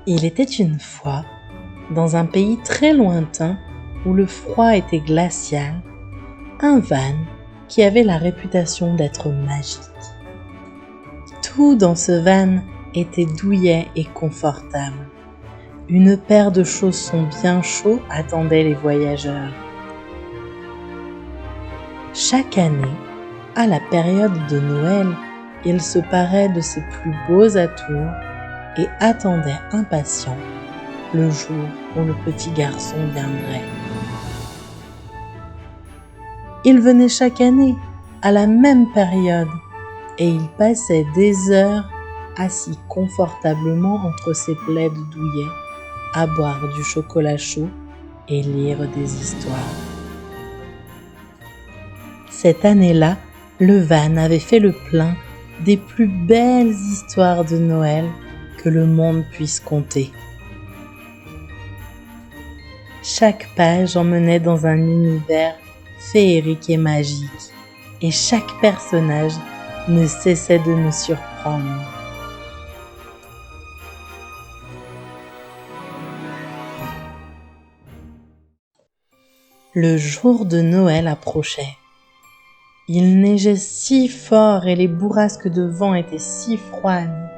Il était une fois, dans un pays très lointain où le froid était glacial, un van qui avait la réputation d'être magique. Tout dans ce van était douillet et confortable. Une paire de chaussons bien chauds attendait les voyageurs. Chaque année, à la période de Noël, il se parait de ses plus beaux atours et attendait impatient le jour où le petit garçon viendrait. Il venait chaque année, à la même période, et il passait des heures assis confortablement entre ses plaids douillets, à boire du chocolat chaud et lire des histoires. Cette année-là, le van avait fait le plein des plus belles histoires de Noël que le monde puisse compter. Chaque page emmenait dans un univers féerique et magique, et chaque personnage ne cessait de nous surprendre. Le jour de Noël approchait. Il neigeait si fort et les bourrasques de vent étaient si froides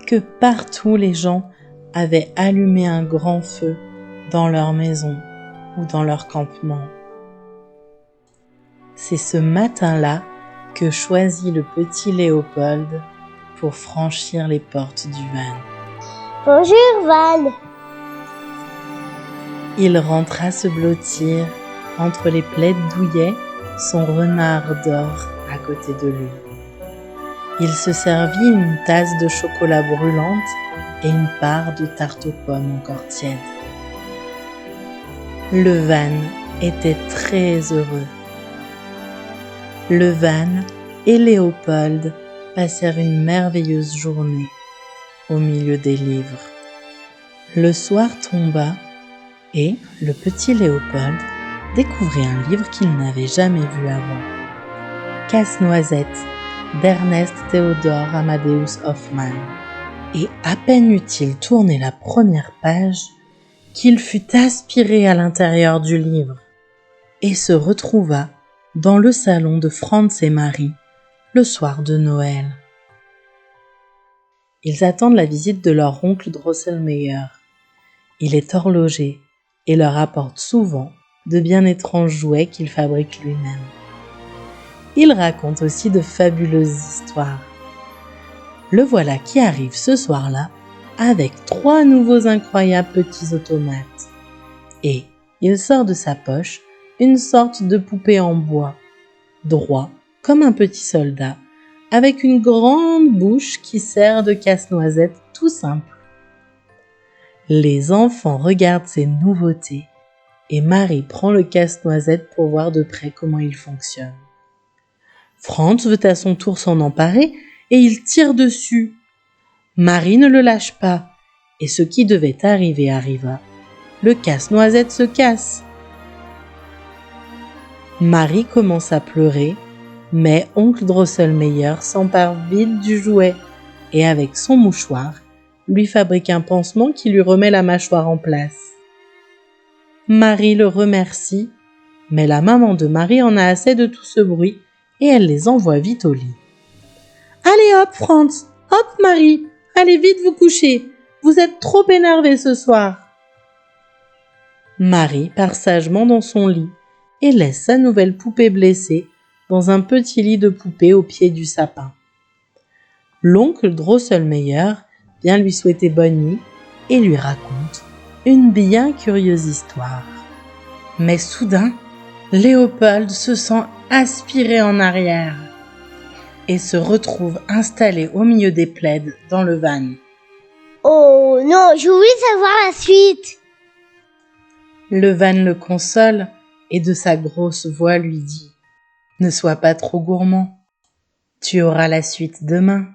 que partout les gens avaient allumé un grand feu dans leur maison ou dans leur campement. C'est ce matin-là que choisit le petit Léopold pour franchir les portes du van. Bonjour Van. Il rentra se blottir entre les plaids douillets, son renard d'or à côté de lui. Il se servit une tasse de chocolat brûlante et une part de tarte aux pommes encore tiède. Le van était très heureux. Le van et Léopold passèrent une merveilleuse journée au milieu des livres. Le soir tomba et le petit Léopold découvrit un livre qu'il n'avait jamais vu avant. Casse-noisette d'Ernest Theodor Amadeus Hoffmann. Et à peine eut-il tourné la première page qu'il fut aspiré à l'intérieur du livre et se retrouva dans le salon de Franz et Marie le soir de Noël. Ils attendent la visite de leur oncle Drosselmeyer. Il est horloger et leur apporte souvent de bien étranges jouets qu'il fabrique lui-même. Il raconte aussi de fabuleuses histoires. Le voilà qui arrive ce soir-là avec 3 nouveaux incroyables petits automates. Et il sort de sa poche une sorte de poupée en bois, droit comme un petit soldat, avec une grande bouche qui sert de casse-noisette tout simple. Les enfants regardent ces nouveautés et Marie prend le casse-noisette pour voir de près comment il fonctionne. Franz veut à son tour s'en emparer et il tire dessus. Marie ne le lâche pas et ce qui devait arriver arriva. Le casse-noisette se casse. Marie commence à pleurer, mais oncle Drosselmeyer s'empare vite du jouet et avec son mouchoir, lui fabrique un pansement qui lui remet la mâchoire en place. Marie le remercie, mais la maman de Marie en a assez de tout ce bruit et elle les envoie vite au lit. « Allez hop, Franz, hop Marie, allez vite vous coucher, vous êtes trop énervés ce soir. » Marie part sagement dans son lit et laisse sa nouvelle poupée blessée dans un petit lit de poupée au pied du sapin. L'oncle Drosselmeyer vient lui souhaiter bonne nuit et lui raconte une bien curieuse histoire. Mais soudain, Léopold se sent aspiré en arrière et se retrouve installé au milieu des plaids dans le van. Oh non, je veux savoir la suite. Le van le console et de sa grosse voix lui dit « Ne sois pas trop gourmand, tu auras la suite demain. »